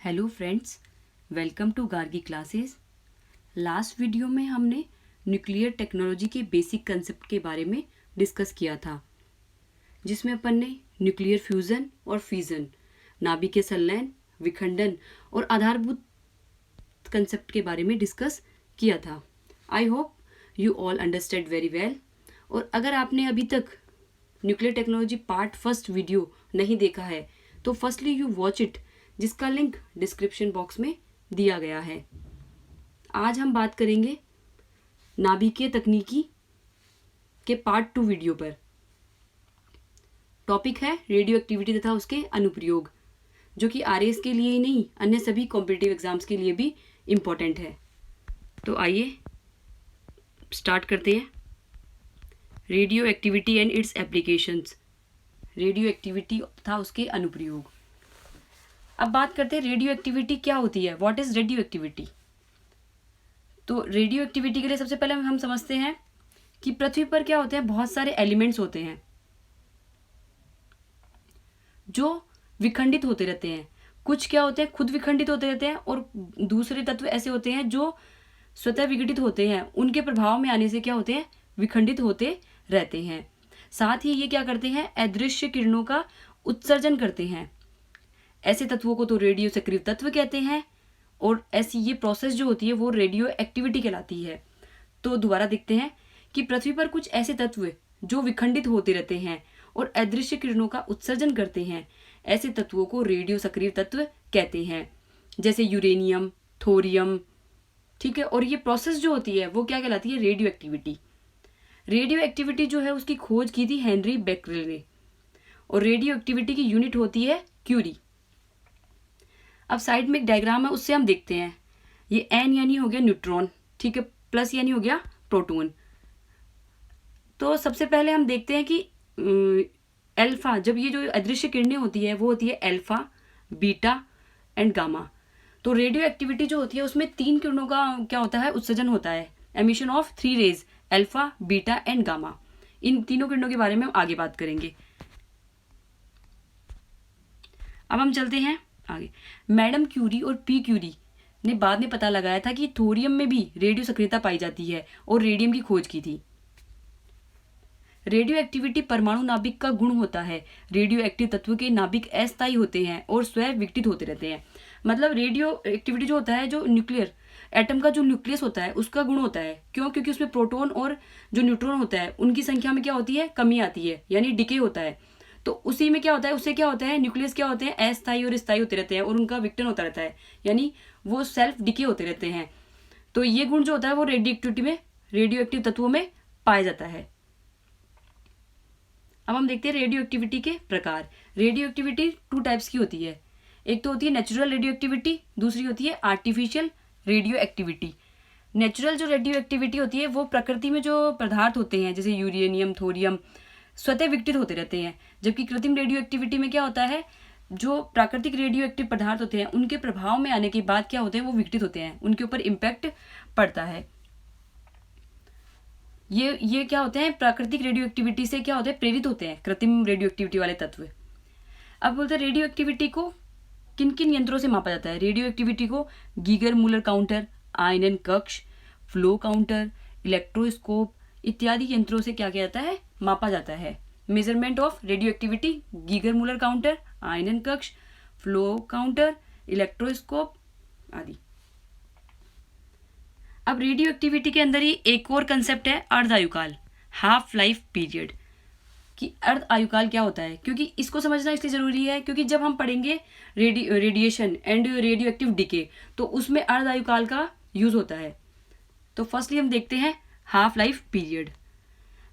Hello friends, welcome to Gargi classes. Last video में हमने nuclear technology के बेसिक कंसेप्ट के बारे में डिस्कस किया था, जिसमें अपन ने न्यूक्लियर फ्यूज़न और फिजन, नाभिकीय संलयन, विखंडन और आधारभूत कंसेप्ट के बारे में डिस्कस किया था। I hope you all understand very well. और अगर आपने अभी तक nuclear technology part first video नहीं देखा है तो फर्स्टली यू वॉच इट, जिसका लिंक डिस्क्रिप्शन बॉक्स में दिया गया है। आज हम बात करेंगे नाभिकीय तकनीकी के पार्ट 2 वीडियो पर। टॉपिक है रेडियो एक्टिविटी तथा उसके अनुप्रयोग, जो कि आरएएस के लिए ही नहीं अन्य सभी कॉम्पिटिटिव एग्जाम्स के लिए भी इम्पोर्टेंट है। तो आइए स्टार्ट करते हैं। Radio activity and it's applications, radio activity तथा उसके अनुप्रयोग। अब बात करते हैं रेडियो एक्टिविटी क्या होती है, व्हाट इज रेडियो एक्टिविटी। तो रेडियो एक्टिविटी के लिए सबसे पहले हम समझते हैं कि पृथ्वी पर क्या होते हैं, बहुत सारे एलिमेंट्स होते हैं जो विखंडित होते रहते हैं। कुछ क्या होते हैं, खुद विखंडित होते रहते हैं, और दूसरे तत्व ऐसे होते हैं जो स्वतः विघटित होते हैं, उनके प्रभाव में आने से क्या होते हैं, विखंडित होते रहते हैं। साथ ही ये क्या करते हैं, अदृश्य किरणों का उत्सर्जन करते हैं। ऐसे तत्वों को तो रेडियो सक्रिय तत्व कहते हैं, और ऐसी ये प्रोसेस जो होती है वो रेडियो एक्टिविटी कहलाती है। तो दोबारा देखते हैं कि पृथ्वी पर कुछ ऐसे तत्व जो विखंडित होते रहते हैं और अदृश्य किरणों का उत्सर्जन करते हैं, ऐसे तत्वों को रेडियो सक्रिय तत्व कहते हैं, जैसे यूरेनियम, थोरियम। ठीक है, और ये प्रोसेस जो होती है वो क्या कहलाती है, रेडियो एक्टिविटी। रेडियो एक्टिविटी जो है उसकी खोज की थी हेनरी बेकरेल ने, और रेडियो एक्टिविटी की यूनिट होती है क्यूरी। अब साइड में एक डायग्राम है, उससे हम देखते हैं। ये एन यानी हो गया न्यूट्रॉन, ठीक है, प्लस यानी हो गया प्रोटॉन। तो सबसे पहले हम देखते हैं कि अल्फा, जब ये जो अदृश्य किरणें होती है वो होती है अल्फा, बीटा एंड गामा। तो रेडियो एक्टिविटी जो होती है उसमें 3 किरणों का क्या होता है, उत्सर्जन होता है, emission of 3 rays, alpha, beta and gamma. इन तीनों किरणों के बारे में हम आगे बात करेंगे। अब हम चलते हैं आगे। मैडम क्यूरी और पी क्यूरी ने बाद में पता लगाया था कि थोरियम में भी रेडियो सक्रियता पाई जाती है, और रेडियम की खोज की थी। रेडियो एक्टिविटी परमाणु नाभिक का गुण होता है। रेडियो एक्टिव तत्व के नाभिक अस्थायी होते हैं और स्वयं विघटित होते रहते हैं। मतलब रेडियो एक्टिविटी जो होता है, जो न्यूक्लियर एटम का जो न्यूक्लियस होता है उसका गुण होता है। क्यों? क्योंकि उसमें प्रोटॉन और जो न्यूट्रॉन होता है उनकी संख्या में क्या होती है, कमी आती है, यानी डिके होता है। तो उसी में क्या होता है, उससे क्या होता है, न्यूक्लियस क्या होते हैं, अस्थायी और स्थायी होते रहते हैं, और उनका विघटन होता रहता है, यानी वो सेल्फ डिके होते रहते हैं। तो ये गुण जो होता है वो रेडियो एक्टिविटी में, रेडियो एक्टिव तत्वों में पाया जाता है। अब हम देखते हैं रेडियो एक्टिविटी के प्रकार। रेडियो एक्टिविटी 2 टाइप्स की होती है। एक तो होती है नेचुरल रेडियो एक्टिविटी, दूसरी होती है आर्टिफिशियल रेडियो एक्टिविटी। नेचुरल जो रेडियो एक्टिविटी होती है वो प्रकृति में जो पदार्थ होते हैं, जैसे यूरेनियम, थोरियम, स्वतः विघटित होते रहते हैं। जबकि कृत्रिम रेडियो एक्टिविटी में क्या होता है, जो प्राकृतिक रेडियो एक्टिव पदार्थ होते हैं उनके प्रभाव में आने के बाद क्या होते हैं, वो विघटित होते हैं, उनके ऊपर इम्पैक्ट पड़ता है। ये क्या होते हैं, प्राकृतिक रेडियो एक्टिविटी से क्या होते हैं, प्रेरित होते हैं कृत्रिम रेडियो एक्टिविटी वाले तत्व। अब बोलते हैं रेडियो एक्टिविटी को किन किन यंत्रों से मापा जाता है। रेडियो एक्टिविटी को गीगर मूलर काउंटर, आयनन कक्ष, फ्लो काउंटर, इलेक्ट्रोस्कोप इत्यादि यंत्रों से क्या किया जाता है, मापा जाता है। Measurement of radioactivity, Geiger Muller counter, आयनन कक्ष, फ्लो काउंटर, इलेक्ट्रोस्कोप आदि। अब रेडियो एक्टिविटी के अंदर ही एक और कंसेप्ट है अर्ध आयुकाल, हाफ लाइफ पीरियड, कि अर्ध आयुकाल क्या होता है। क्योंकि इसको समझना इसलिए जरूरी है क्योंकि जब हम पढ़ेंगे radiation and radio active decay, तो उसमें अर्ध आयुकाल का यूज होता है। तो फर्स्टली हम देखते हैं हाफ लाइफ पीरियड।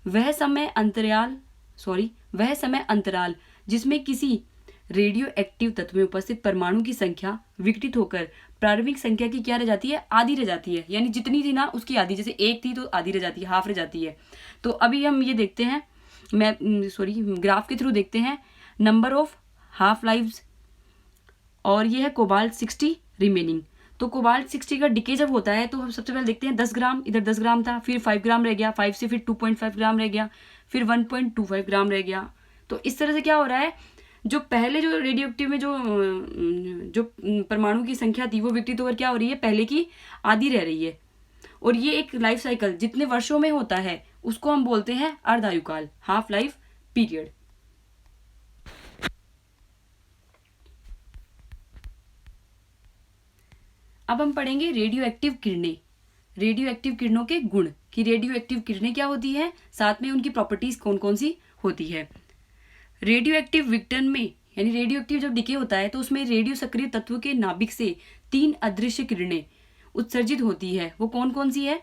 वह समय अंतराल जिसमें किसी रेडियो एक्टिव तत्व में उपस्थित परमाणु की संख्या विघटित होकर प्रारंभिक संख्या की क्या रह जाती है, आधी रह जाती है। यानी जितनी थी ना उसकी आधी, जैसे 1 थी तो आधी रह जाती है, हाफ रह जाती है। तो अभी हम ये देखते हैं, ग्राफ के थ्रू देखते हैं नंबर ऑफ हाफ लाइव्स, और ये है कोबाल्ट 60 रिमेनिंग। तो कोबाल्ट 60 का डिके जब होता है तो हम सबसे पहले देखते हैं 10 ग्राम, इधर 10 ग्राम था, फिर 5 ग्राम रह गया, 5 से फिर 2.5 ग्राम रह गया, फिर 1.25 ग्राम रह गया। तो इस तरह से क्या हो रहा है, जो पहले जो रेडियो एक्टिव में जो परमाणु की संख्या थी वो विघटित होकर क्या हो रही है, पहले की आधी रह रही है। और ये एक लाइफ साइकिल जितने वर्षों में होता है उसको हम बोलते हैं अर्धायुकाल, हाफ लाइफ पीरियड। अब हम पढ़ेंगे रेडियो एक्टिव किरणें, रेडियो एक्टिव किरणों के गुण, कि रेडियो एक्टिव किरणें क्या होती है, साथ में उनकी प्रॉपर्टीज कौन कौन सी होती है। रेडियो एक्टिव विघटन में, यानी रेडियो एक्टिव जब डिके होता है तो उसमें रेडियो सक्रिय तत्व के नाभिक से 3 अदृश्य किरणें उत्सर्जित होती है। वो कौन कौन सी है,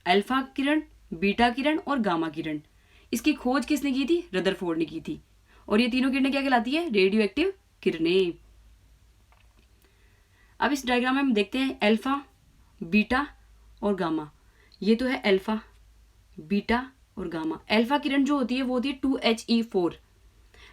अल्फा किरण, बीटा किरण और गामा किरण। इसकी खोज किसने की थी, रदरफोर्ड ने की थी। और ये तीनों किरणें क्या कहलाती है, रेडियो एक्टिव किरणें। अब इस डायग्राम में हम देखते हैं अल्फा, बीटा और गामा। ये तो है अल्फा, बीटा और गामा। अल्फा किरण जो होती है वो होती है 2He4।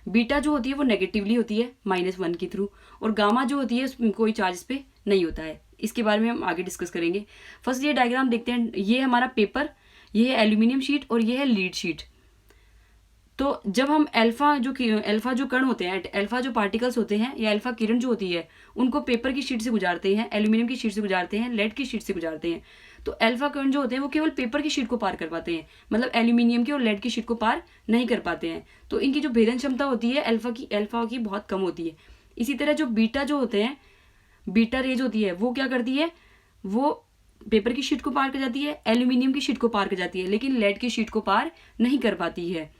बीटा जो होती है वो नेगेटिवली होती है -1 के थ्रू। और गामा जो होती है उसमें कोई चार्ज इस पे नहीं होता है। इसके बारे में हम आगे डिस्कस करेंगे। फर्स्ट ये डायग्राम देखते हैं। ये हमारा पेपर, ये है एल्यूमिनियम शीट और ये है लीड शीट। तो जब हम अल्फा जो कण होते हैं, अल्फा जो पार्टिकल्स होते हैं या अल्फा किरण जो होती है, उनको पेपर की शीट से गुजारते हैं, एल्यूमिनियम की शीट से गुजारते हैं, लेड की शीट से गुजारते हैं। तो अल्फा कण जो होते हैं वो केवल पेपर की शीट को पार कर पाते हैं, मतलब एल्यूमिनियम की और लेड की शीट को पार नहीं कर पाते हैं। तो इनकी जो भेदन क्षमता होती है अल्फा की बहुत कम होती है। इसी तरह जो बीटा जो होते हैं, बीटा रेज होती है, वो क्या करती है, वो पेपर की शीट को पार कर जाती है, एल्यूमिनियम की शीट को पार कर जाती है, लेकिन लेड की शीट को पार नहीं कर पाती है।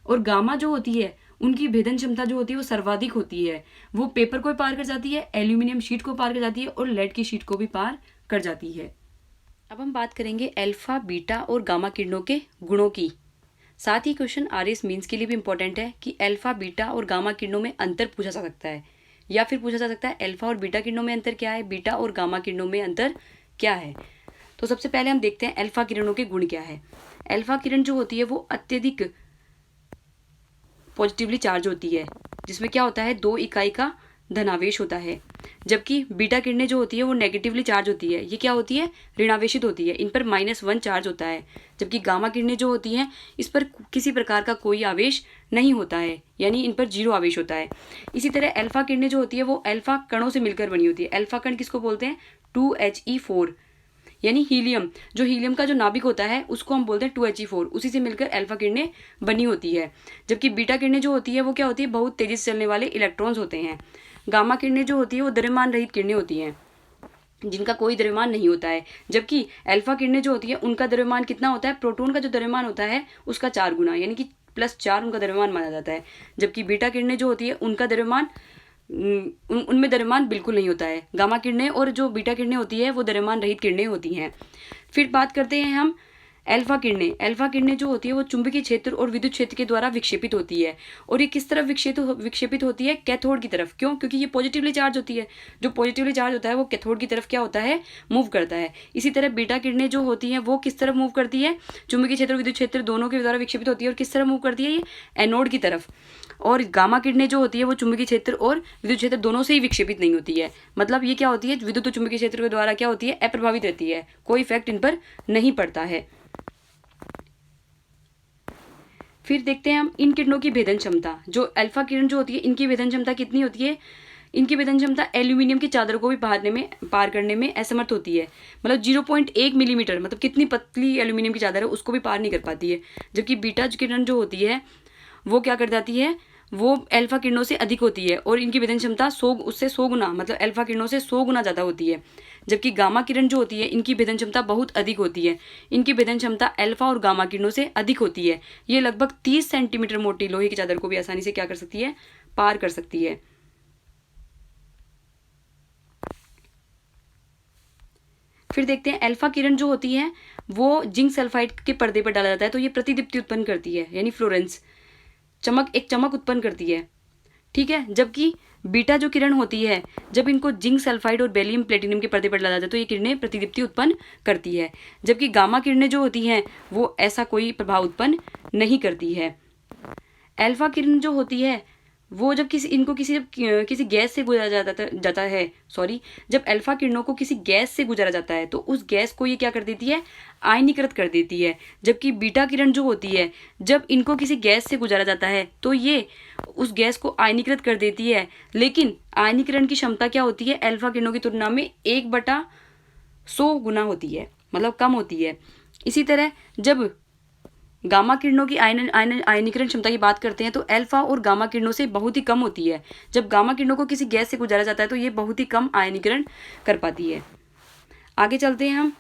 और गामा जो होती है उनकी भेदन क्षमता जो होती है वो सर्वाधिक होती है। वो पेपर को भी पार कर जाती है, एल्यूमिनियम शीट को पार कर जाती है और लेड की शीट को भी पार कर जाती है। अब हम बात करेंगे अल्फा, बीटा और गामा किरणों के गुणों की। साथ ही क्वेश्चन आरएस मीन्स के लिए भी इंपॉर्टेंट है कि अल्फा, बीटा और गामा किरणों में अंतर पूछा जा सकता है, या फिर पूछा जा सकता है अल्फा और बीटा किरणों में अंतर क्या है, बीटा और गामा किरणों में अंतर क्या है। तो सबसे पहले हम देखते हैं अल्फा किरणों के गुण क्या है। अल्फा किरण जो होती है वो अत्यधिक पॉजिटिवली चार्ज होती है, जिसमें क्या होता है 2 इकाई का धनावेश होता है। जबकि बीटा किरणें जो होती है वो नेगेटिवली चार्ज होती है, ये क्या होती है, ऋणावेशित होती है, इन पर -1 चार्ज होता है। जबकि गामा किरणें जो होती हैं इस पर किसी प्रकार का कोई आवेश नहीं होता है, यानी इन पर 0 आवेश होता है। इसी तरह अल्फा किरणें जो होती है वो अल्फा कणों से मिलकर बनी होती है। अल्फा कण किसको बोलते हैं, 2He4, यानी हीलियम, जो हीलियम का जो नाभिक होता है उसको हम बोलते हैं 2He4, उसी से मिलकर अल्फा किरणें बनी होती है। जबकि बीटा किरणें जो होती है वो क्या होती है, बहुत तेजी से चलने वाले इलेक्ट्रॉन्स होते हैं। गामा किरणें जो होती है वो द्रव्यमान रहित किरणें होती हैं, जिनका कोई द्रव्यमान नहीं होता है। जबकि अल्फा किरणें जो होती है उनका द्रव्यमान कितना होता है, प्रोटॉन का जो द्रव्यमान होता है उसका 4 गुना, यानी कि +4 उनका द्रव्यमान माना जाता है। जबकि बीटा किरणें जो होती है उनका द्रव्यमान उनमें द्रव्यमान बिल्कुल नहीं होता है। गामा किरणें और जो बीटा किरणें होती है वो द्रव्यमान रहित किरणें होती हैं। फिर बात करते हैं हम अल्फा किरणें। अल्फा किरणें जो होती है वो चुंबकीय क्षेत्र और विद्युत क्षेत्र के द्वारा विक्षेपित होती है। और ये किस तरफ विक्षेपित होती है, कैथोड की तरफ। क्यों, क्योंकि ये पॉजिटिवली चार्ज होती है। जो पॉजिटिवली चार्ज होता है वो कैथोड की तरफ क्या होता है, मूव करता है। इसी तरह बीटा किरणें जो होती हैं वो किस तरफ मूव करती है, चुंबकीय क्षेत्र और विद्युत क्षेत्र दोनों के द्वारा विक्षेपित होती है। और किस तरफ मूव करती है, ये एनोड की तरफ। और गामा किरणें जो होती है वो चुंबकीय क्षेत्र और विद्युत क्षेत्र दोनों से ही विक्षेपित नहीं होती है। मतलब ये क्या होती है, विद्युत और चुंबकीय क्षेत्र के द्वारा क्या होती है, अप्रभावित रहती है, कोई इफेक्ट इन पर नहीं पड़ता है। फिर देखते हैं हम इन किरणों की भेदन क्षमता। जो अल्फा किरण जो होती है इनकी भेदन क्षमता कितनी होती है, इनकी भेदन क्षमता एल्यूमिनियम की चादर को भी पार करने में असमर्थ होती है। मतलब 0.1 मिलीमीटर, मतलब कितनी पतली एल्यूमिनियम की चादर है उसको भी पार नहीं कर पाती है। जबकि बीटा किरण जो होती है वो क्या कर जाती है, वो अल्फा किरणों से अधिक होती है और इनकी भेदन क्षमता उससे 100 गुना, मतलब अल्फा किरणों से 100 गुना ज़्यादा होती है। जबकि गामा किरण जो होती है इनकी भेदन क्षमता बहुत अधिक होती है। इनकी भेदन क्षमता अल्फा और गामा किरणों से अधिक होती है। ये लगभग 30 सेंटीमीटर मोटी लोहे की चादर को भी आसानी से क्या कर सकती है, पार कर सकती है। फिर देखते हैं अल्फा किरण जो होती है वो जिंक सल्फाइड के पर्दे पर डाला जाता है तो ये प्रतिदीप्ति उत्पन्न करती है, यानी फ्लोरेंस, चमक उत्पन्न करती है। ठीक है। जबकि बीटा जो किरण होती है जब इनको जिंक सल्फाइड और बेरिलियम प्लेटिनम के पर्दे पर डाला जाता है तो ये किरणें प्रतिदीप्ति उत्पन्न करती है। जबकि गामा किरणें जो होती हैं वो ऐसा कोई प्रभाव उत्पन्न नहीं करती है। अल्फा किरण जो होती है वो जब किसी गैस से गुजारा जाता है सॉरी, जब अल्फा किरणों को किसी गैस से गुजारा जाता है तो उस गैस को ये क्या कर देती है, आयनीकृत कर देती है। जबकि बीटा किरण जो होती है, जब इनको किसी गैस से गुजारा जाता है तो ये उस गैस को आयनीकृत कर देती है, लेकिन आयनीकरण की क्षमता क्या होती है, अल्फा किरणों की तुलना में 1/100 गुना होती है, मतलब कम होती है। इसी तरह जब गामा किरणों की आयनीकरण क्षमता की बात करते हैं तो अल्फा और गामा किरणों से बहुत ही कम होती है। जब गामा किरणों को किसी गैस से गुजारा जाता है तो ये बहुत ही कम आयनीकरण कर पाती है। आगे चलते हैं हम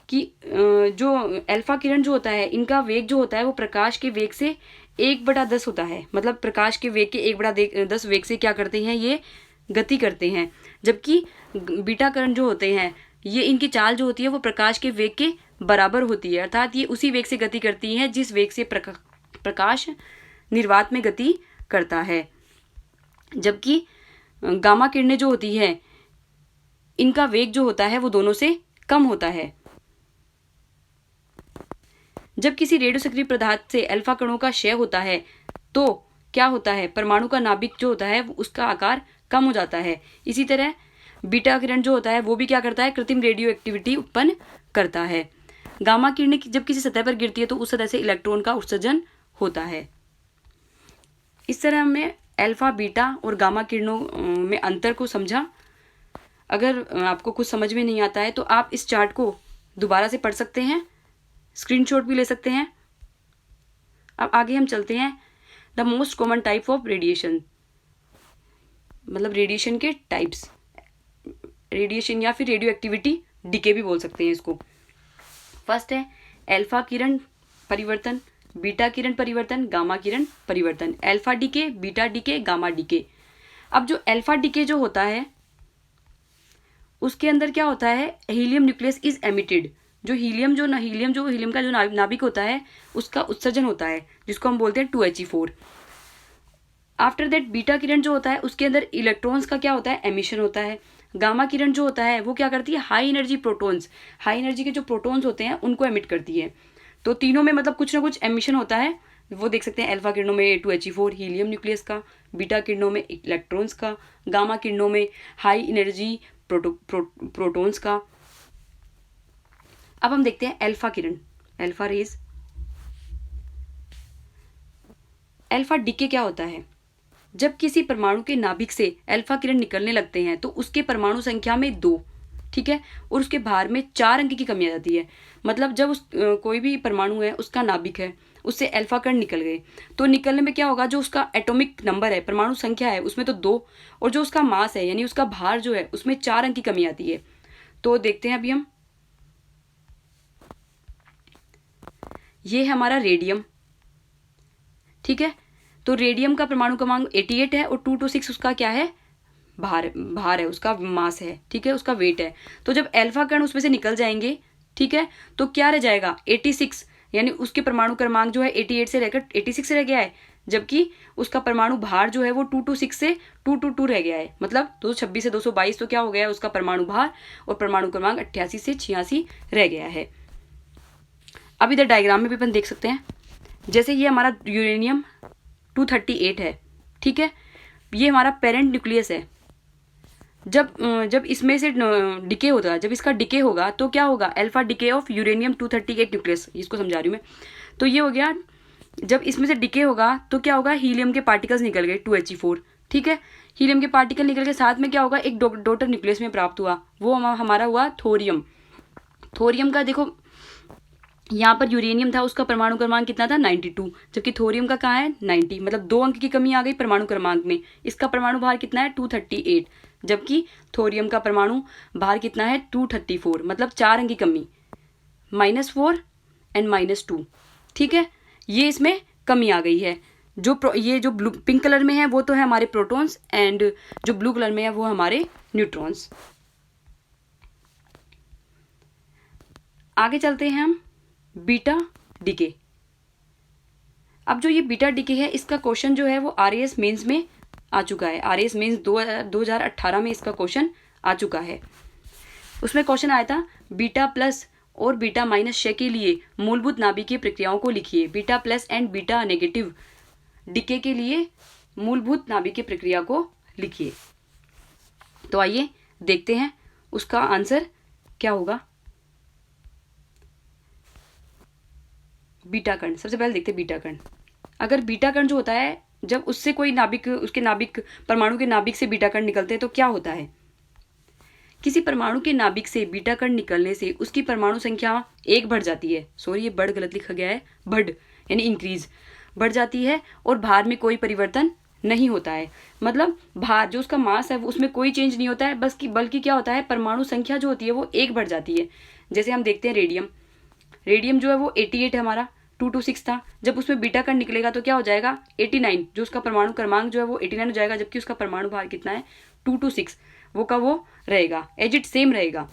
कि जो अल्फा किरण जो होता है, इनका वेग जो होता है वो प्रकाश के वेग से 1/10 होता है। मतलब प्रकाश के वेग के 1/10 वेग से क्या करते हैं, ये गति करते हैं। जबकि बीटा किरण जो होते हैं, ये इनकी चाल जो होती है वो प्रकाश के वेग के बराबर होती है, अर्थात ये उसी वेग से गति करती हैं जिस वेग से प्रकाश निर्वात में गति करता है। जबकि गामा किरणें जो होती है, इनका वेग जो होता है वो दोनों से कम होता है। जब किसी रेडियो सक्रिय पदार्थ से अल्फा कणों का क्षय होता है तो क्या होता है, परमाणु का नाभिक जो होता है उसका आकार कम हो जाता है। इसी तरह बीटा किरण जो होता है वो भी क्या करता है, कृत्रिम रेडियो एक्टिविटी उत्पन्न करता है। गामा किरणें जब किसी सतह पर गिरती है तो उस सतह से इलेक्ट्रॉन का उत्सर्जन होता है। इस तरह हमने अल्फा, बीटा और गामा किरणों में अंतर को समझा। अगर आपको कुछ समझ में नहीं आता है तो आप इस चार्ट को दोबारा से पढ़ सकते हैं, स्क्रीनशॉट भी ले सकते हैं। अब आगे हम चलते हैं the most common type of radiation, मतलब रेडिएशन के टाइप्स, रेडिएशन या फिर रेडियो एक्टिविटी डीके भी बोल सकते हैं इसको। फर्स्ट है अल्फा किरण परिवर्तन, बीटा किरण परिवर्तन, गामा किरण परिवर्तन। Alpha decay, beta decay, gamma decay. अब जो अल्फा डीके जो होता है उसके अंदर क्या होता है, हीलियम न्यूक्लियस इज एमिटेड। जो हीलियम का जो नाभिक होता है उसका उत्सर्जन होता है, जिसको हम बोलते हैं 2He4। आफ्टर दैट बीटा किरण जो होता है उसके अंदर इलेक्ट्रॉन्स का क्या होता है, एमिशन होता है। गामा किरण जो होता है वो क्या करती है, high energy protons, high energy के जो प्रोटॉन्स होते हैं उनको एमिट करती है। तो तीनों में मतलब कुछ ना कुछ एमिशन होता है। वो देख सकते हैं अल्फा किरणों में 2He4 हीलियम न्यूक्लियस का, बीटा किरणों में इलेक्ट्रॉन्स का, गामा किरणों में हाई एनर्जी प्रोटॉन्स का। अब हम देखते हैं अल्फा किरण, अल्फा रेज। अल्फा डीके क्या होता है, जब किसी परमाणु के नाभिक से अल्फा किरण निकलने लगते हैं तो उसके परमाणु संख्या में 2, ठीक है, और उसके भार में 4 अंक की कमी आ जाती है। मतलब जब कोई भी परमाणु है, उसका नाभिक है, उससे अल्फा कण निकल गए तो निकलने में क्या होगा, जो उसका एटॉमिक नंबर है, परमाणु संख्या है, उसमें तो 2, और जो उसका मास है यानी उसका भार जो है उसमें 4 अंक की कमी आती है। तो देखते हैं अभी हम, ये है हमारा रेडियम, ठीक है। तो रेडियम का परमाणु क्रमांक 88 है और 226 उसका क्या है, भार है, उसका मास है, ठीक है, उसका वेट है। तो जब अल्फा कण उसमें से निकल जाएंगे, ठीक है, तो क्या रह जाएगा 86, यानी उसके परमाणु क्रमांक जो है 88 से रहकर 86 रह गया है, जबकि उसका परमाणु भार जो है वो 226 से 222 रह गया है। मतलब 226 से 222 तो क्या हो गया है उसका परमाणु भार, और परमाणु क्रमांक 88 से 86 रह गया है। अब इधर डायग्राम में भी अपन देख सकते हैं, जैसे ये हमारा यूरेनियम 238 है, ठीक है, ये हमारा पेरेंट न्यूक्लियस है। जब इसमें से डिके होता है, जब इसका डिके होगा तो क्या होगा, alpha decay of uranium 238 nucleus, इसको समझा रही हूँ मैं। तो ये हो गया, जब इसमें से डिके होगा तो क्या होगा, हीलियम के पार्टिकल्स निकल गए 2He4, ठीक है, हीलियम के पार्टिकल निकल के साथ में क्या होगा, एक डॉटर न्यूक्लियस में प्राप्त हुआ, वो हमारा हुआ थोरियम। थोरियम का देखो यहाँ पर यूरेनियम था, उसका परमाणु क्रमांक कितना था 92, जबकि थोरियम का कहाँ है 90, मतलब 2 अंक की कमी आ गई परमाणु क्रमांक में। इसका परमाणु भार कितना है 238, जबकि थोरियम का परमाणु भार कितना है 234, मतलब 4 अंक की कमी, -4 एंड -2, ठीक है, ये इसमें कमी आ गई है। ये जो ब्लू पिंक कलर में है वो तो है हमारे प्रोटॉन्स, एंड जो ब्लू कलर में है वो हमारे न्यूट्रॉन्स। आगे चलते हैं हम बीटा डीके। अब जो ये बीटा डीके है इसका क्वेश्चन जो है वो RAS मेंस में आ चुका है, RAS मेंस 2018 में इसका क्वेश्चन आ चुका है। उसमें क्वेश्चन आया था बीटा प्लस और बीटा माइनस क्षय के लिए मूलभूत नाभिकीय प्रक्रियाओं को लिखिए। Beta plus and beta negative decay के लिए मूलभूत नाभिकीय प्रक्रिया को लिखिए। तो आइए देखते हैं उसका आंसर क्या होगा। बीटा कण, सबसे पहले देखते हैं बीटा कण। अगर बीटा कण जो होता है, जब उससे कोई नाभिक, उसके नाभिक, परमाणु के नाभिक से बीटा कण निकलते हैं तो क्या होता है। किसी परमाणु के नाभिक से बीटा कण निकलने से उसकी परमाणु संख्या 1 बढ़ जाती है। सॉरी, ये बढ़ गलत लिखा गया है, बढ़ यानी इंक्रीज, बढ़ जाती है और भार में कोई परिवर्तन नहीं होता है। मतलब भार, जो उसका मास है, वो उसमें कोई चेंज नहीं होता है, बल्कि क्या होता है, परमाणु संख्या जो होती है वो 1 बढ़ जाती है। जैसे हम देखते हैं रेडियम, रेडियम जो है वो 88 है हमारा, 226 था। जब उसमें बीटा कण निकलेगा तो क्या हो जाएगा, 89, जो उसका परमाणु क्रमांक जो है वो 89 हो जाएगा, जबकि उसका परमाणु भार कितना है, 226, वो का वो रहेगा, एज इट सेम रहेगा।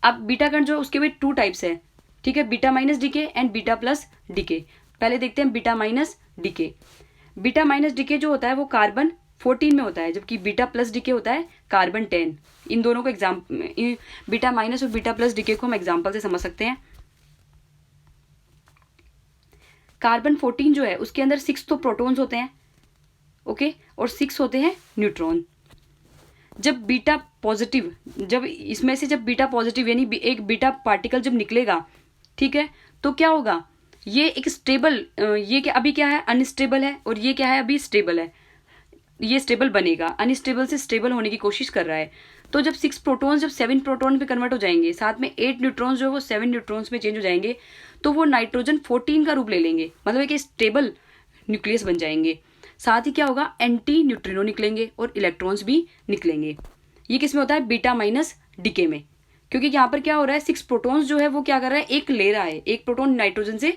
अब बीटा कण जो, उसके भी 2 टाइप्स है, ठीक है, beta minus decay and beta plus decay. पहले देखते हैं beta minus decay. Beta minus decay जो होता है वो कार्बन 14 में होता है, जबकि बीटा प्लस डीके होता है कार्बन 10। इन दोनों को बीटा माइनस और बीटा प्लस डीके को हम एग्जाम्पल से समझ सकते हैं। कार्बन 14 जो है उसके अंदर 6 तो प्रोटॉन्स होते हैं, ओके, और 6 होते हैं न्यूट्रॉन। जब बीटा पॉजिटिव, जब इसमें से जब बीटा पॉजिटिव यानी एक बीटा पार्टिकल जब निकलेगा, ठीक है, तो क्या होगा, ये एक स्टेबल, ये क्या अभी क्या है, अनस्टेबल है, और ये क्या है, अभी स्टेबल है। ये स्टेबल बनेगा, अनस्टेबल से स्टेबल होने की कोशिश कर रहा है। तो जब 6 प्रोटॉन्स जब 7 प्रोटॉन पे कन्वर्ट हो जाएंगे, साथ में 8 न्यूट्रॉन्स जो है वो 7 न्यूट्रॉन्स में चेंज हो जाएंगे, तो वो नाइट्रोजन 14 का रूप ले लेंगे, मतलब एक स्टेबल न्यूक्लियस बन जाएंगे। साथ ही क्या होगा, एंटी न्यूट्रिनो निकलेंगे और इलेक्ट्रॉन्स भी निकलेंगे। ये किस में होता है, बीटा माइनस डीके में, क्योंकि यहाँ पर क्या हो रहा है, 6 प्रोटॉन्स जो है वो क्या कर रहा है, एक ले रहा है, एक प्रोटॉन नाइट्रोजन से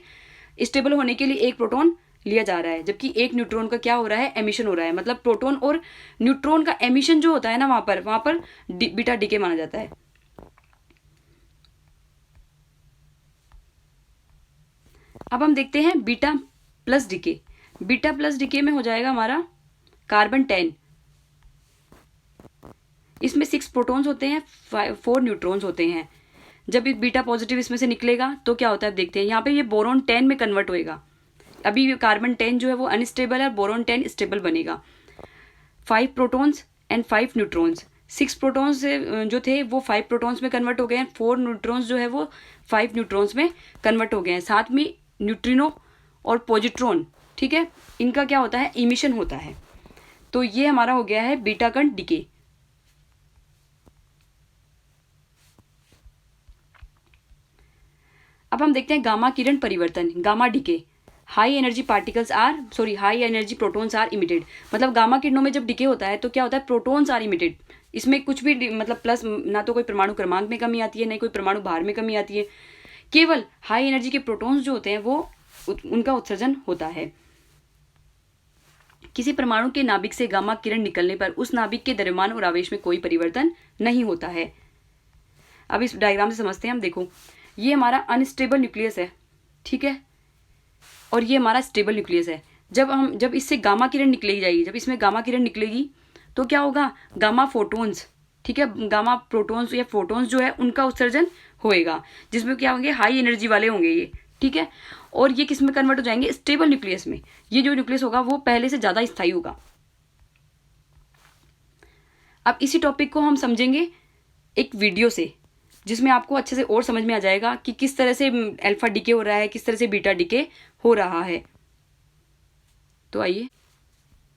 स्टेबल होने के लिए एक प्रोटॉन लिया जा रहा है, जबकि एक न्यूट्रॉन का क्या हो रहा है, एमिशन हो रहा है। मतलब प्रोटॉन और न्यूट्रॉन का एमिशन जो होता है ना, वहां पर बीटा डीके माना जाता है। अब हम देखते हैं beta plus decay. Beta plus decay में हो जाएगा हमारा कार्बन 10, इसमें 6 प्रोटॉन्स होते हैं, 4 न्यूट्रॉन्स होते हैं। जब एक बीटा पॉजिटिव इसमें से निकलेगा तो क्या होता है, देखते हैं। यहाँ पे ये बोरॉन 10 में कन्वर्ट होएगा। अभी कार्बन 10 जो है वो अनस्टेबल है, बोरॉन 10 स्टेबल बनेगा। 5 प्रोटॉन्स एंड 5 न्यूट्रॉन्स, 6 प्रोटॉन्स जो थे वो 5 प्रोटॉन्स में कन्वर्ट हो गए हैं, 4 न्यूट्रॉन्स जो है वो 5 न्यूट्रॉन्स में कन्वर्ट हो गए हैं। साथ में न्यूट्रिनो और पॉजिट्रॉन, ठीक है, इनका क्या होता है, इमिशन होता है। तो ये हमारा हो गया है बीटा कण डीके। अब हम देखते हैं गामा किरण परिवर्तन, gamma decay. High energy protons are emitted. मतलब गामा किरणों में जब डीके होता है तो क्या होता है, प्रोटॉन्स आर इमिटेड। इसमें कुछ भी मतलब प्लस, ना तो कोई परमाणु क्रमांक में कमी आती है, ना कोई परमाणु भार में कमी आती है। केवल हाई एनर्जी के प्रोटॉन्स जो होते हैं वो उनका उत्सर्जन होता है। किसी परमाणु के नाभिक से गामा किरण निकलने पर उस नाभिक के द्रव्यमान और आवेश में कोई परिवर्तन नहीं होता है। अब इस डायग्राम से समझते हैं हम। देखो, ये हमारा अनस्टेबल न्यूक्लियस है, ठीक है, और ये हमारा स्टेबल न्यूक्लियस है। जब इससे गामा किरण निकलेगी जाएगी, जब इसमें गामा किरण निकलेगी तो क्या होगा, गामा फोटोन्स, ठीक है, गामा प्रोटॉन्स या फोटोन्स जो है उनका उत्सर्जन होएगा, जिसमें क्या होंगे, हाई एनर्जी वाले होंगे ये, ठीक है। और ये किस में कन्वर्ट हो जाएंगे, स्टेबल न्यूक्लियस में। ये जो न्यूक्लियस होगा वो पहले से ज्यादा स्थायी होगा। अब इसी टॉपिक को हम समझेंगे एक वीडियो से, जिसमें आपको अच्छे से और समझ में आ जाएगा कि किस तरह से अल्फा डीके हो रहा है, किस तरह से बीटा डीके हो रहा है। तो आइए,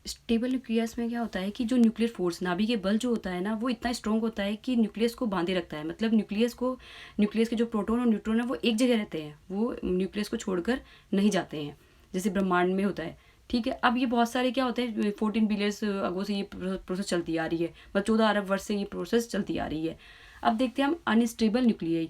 स्टेबल न्यूक्लियस में क्या होता है कि जो न्यूक्लियर फोर्स, नाभि के बल जो होता है ना, वो इतना स्ट्रॉन्ग होता है कि न्यूक्लियस को बांधे रखता है। मतलब न्यूक्लियस के जो प्रोटॉन और न्यूट्रॉन है वो एक जगह रहते हैं, वो न्यूक्लियस को छोड़कर नहीं जाते हैं, जैसे ब्रह्मांड में होता है, ठीक है। अब ये बहुत सारे क्या होते हैं, 14 बिलियन अगो से ये प्रोसेस चलती आ रही है, मतलब 14 अरब वर्ष से ये प्रोसेस चलती आ रही है। अब देखते हैं हम अनस्टेबल न्यूक्लियाई।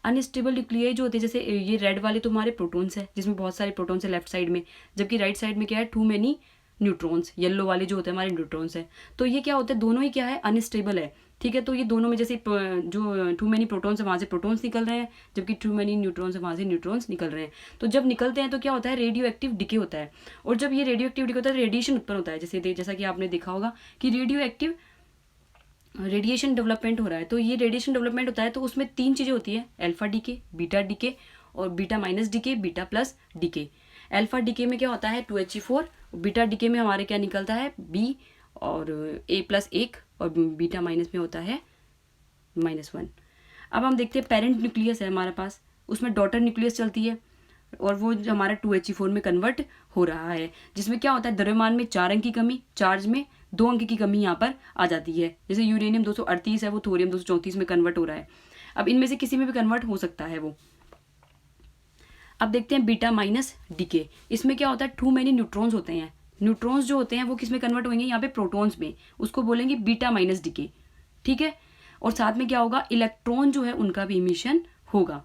अनस्टेबल न्यूक्लियाई जो होते हैं, जैसे ये रेड वाले तो हमारे प्रोटॉन्स है, जिसमें बहुत सारे प्रोटॉन्स है लेफ्ट साइड में, जबकि राइट साइड में क्या है, टू मेनी न्यूट्रॉन्स। येलो वाले जो होते हैं हमारे न्यूट्रॉन्स है। तो ये क्या होते हैं, दोनों ही क्या है, अनस्टेबल है, ठीक है। तो ये दोनों में जैसे जो टू मेनी प्रोटॉन्स है वहाँ से प्रोटॉन्स निकल रहे हैं, जबकि टू मेनी न्यूट्रॉन्स है वहाँ से न्यूट्रॉन्स निकल रहे हैं। तो जब निकलते हैं तो क्या होता है, रेडियो एक्टिव डिके होता है। और जब ये रेडियो एक्टिव डिके होता है, रेडिएशन उत्पन्न होता है, जैसा कि आपने देखा होगा कि रेडिएशन डेवलपमेंट हो रहा है। तो ये रेडिएशन डेवलपमेंट होता है तो उसमें 3 चीजें होती है, अल्फा डीके, बीटा डीके और beta minus decay, beta plus decay. Alpha decay में क्या होता है 2He4, बीटा डीके में हमारे क्या निकलता है B और A+1 और बीटा माइनस में होता है -1। अब हम देखते हैं पेरेंट न्यूक्लियस है हमारे पास, उसमें डॉटर न्यूक्लियस चलती है और वो जो हमारा 2He4 में कन्वर्ट हो रहा है, जिसमें क्या होता है द्रव्यमान में 4 अंक की कमी, चार्ज में 2 अंक की कमी यहाँ पर आ जाती है। जैसे यूरेनियम 238 है वो थोरियम 234 में कन्वर्ट हो रहा है। अब इनमें से किसी में भी कन्वर्ट हो सकता है वो। अब देखते हैं बीटा माइनस डीके, इसमें क्या होता है टू मेनी न्यूट्रॉन्स होते हैं। न्यूट्रॉन्स जो होते हैं वो किस में कन्वर्ट होंगे, यहाँ पे प्रोटॉन्स में, उसको बोलेंगे बीटा माइनस डीके, ठीक है। और साथ में क्या होगा, इलेक्ट्रॉन जो है उनका भी इमिशन होगा।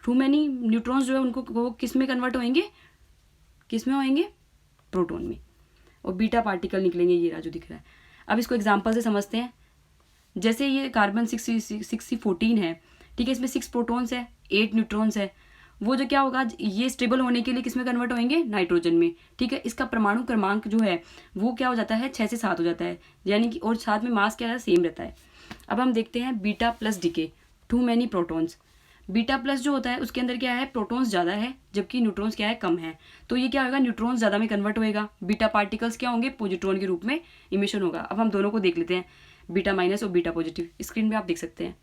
टू मेनी न्यूट्रॉन्स जो है उनको वो किस में कन्वर्ट होंगे, किस में होंगे, प्रोटॉन में, और बीटा पार्टिकल निकलेंगे, ये रहा जो दिख रहा है। अब इसको एग्जाम्पल से समझते हैं। जैसे ये कार्बन 6C14 है, ठीक है, इसमें 6 प्रोटॉन्स है, 8 न्यूट्रॉन्स है। वो जो क्या होगा, ये स्टेबल होने के लिए किस में कन्वर्ट होंगे, नाइट्रोजन में, ठीक है। इसका परमाणु क्रमांक जो है वो क्या हो जाता है 6 से 7 हो जाता है, यानी कि, और साथ में मास क्या है सेम रहता है। अब हम देखते हैं beta plus decay, too many protons. Beta plus जो होता है उसके अंदर क्या है, प्रोटॉन्स ज़्यादा है जबकि न्यूट्रॉन्स क्या है, कम है। तो ये क्या होगा, न्यूट्रॉन्स ज़्यादा में कन्वर्ट होएगा, बीटा पार्टिकल्स क्या होंगे, पॉजिट्रॉन के रूप में इमिशन होगा। अब हम दोनों को देख लेते हैं, बीटा माइनस और बीटा पॉजिटिव, स्क्रीन में आप देख सकते हैं।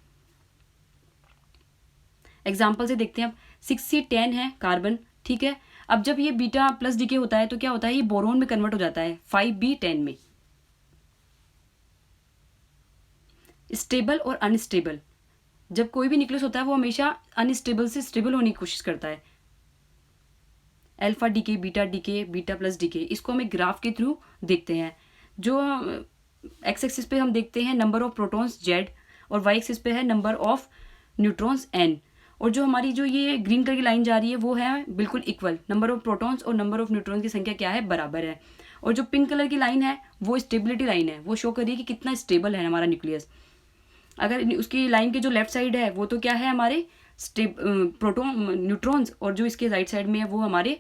एग्जाम्पल से देखते हैं। अब 6C10 है कार्बन, ठीक है। अब जब ये बीटा प्लस डीके होता है तो क्या होता है, ये बोरोन में कन्वर्ट हो जाता है 5B10 में। स्टेबल और अनस्टेबल, जब कोई भी न्यूक्लियस होता है वो हमेशा अनस्टेबल से स्टेबल होने की कोशिश करता है। Alpha decay, beta decay, beta plus decay, इसको हम एक ग्राफ के थ्रू देखते हैं। जो एक्स एक्सिस पे हम देखते हैं नंबर ऑफ प्रोटॉन्स Z और वाई एक्सिस पे है नंबर ऑफ न्यूट्रॉन्स N। और जो हमारी जो ये ग्रीन कलर की लाइन जा रही है वो है बिल्कुल इक्वल, नंबर ऑफ प्रोटॉन्स और नंबर ऑफ न्यूट्रॉन्स की संख्या क्या है, बराबर है। और जो पिंक कलर की लाइन है वो स्टेबिलिटी लाइन है, वो शो करिए कि कितना स्टेबल है हमारा न्यूक्लियस। अगर उसकी लाइन के जो लेफ्ट साइड है वो तो क्या है हमारे प्रोटॉन न्यूट्रॉन्स, और जो इसके राइट साइड में है वो हमारे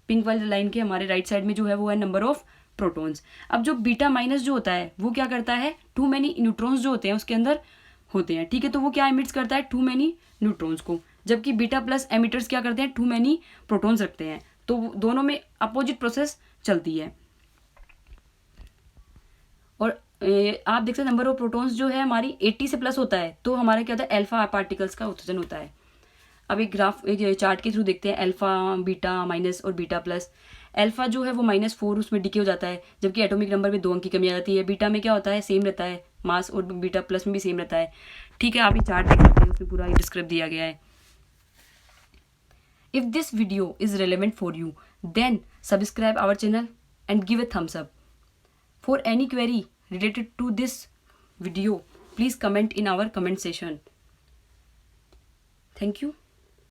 पिंक वाली लाइन के हमारे राइट साइड में जो है वो है नंबर ऑफ प्रोटॉन्स। अब जो बीटा माइनस जो होता है वो क्या करता है, टू मैनी न्यूट्रॉन्स जो होते हैं उसके अंदर होते हैं, ठीक है। तो वो क्या एमिट्स करता है, टू मैनी न्यूट्रॉन्स को, जबकि बीटा प्लस एमिटर्स क्या करते हैं, टू मैनी प्रोटॉन्स रखते हैं। तो दोनों में अपोजिट प्रोसेस चलती है। और आप देख सकते हैं नंबर ऑफ प्रोटॉन्स जो है हमारी 80 से प्लस होता है तो हमारा क्या होता है, अल्फा पार्टिकल्स का उत्सर्जन होता है। अब एक ग्राफ, एक चार्ट के थ्रू देखते हैं, अल्फा, बीटा माइनस और बीटा प्लस। अल्फा जो है वो -4 उसमें डिके हो जाता है, जबकि एटॉमिक नंबर में 2 अंक की कमी आ जाती है। बीटा में क्या होता है, सेम रहता है मास, और बीटा प्लस में भी सेम रहता है, ठीक है। आप ये चार्ट देख सकते हैं, उसमें पूरा डिस्क्रिप्ट दिया गया है। If this video is relevant for you then subscribe our channel and give a thumbs up. For any query related to this video, please comment in our comment section. Thank you.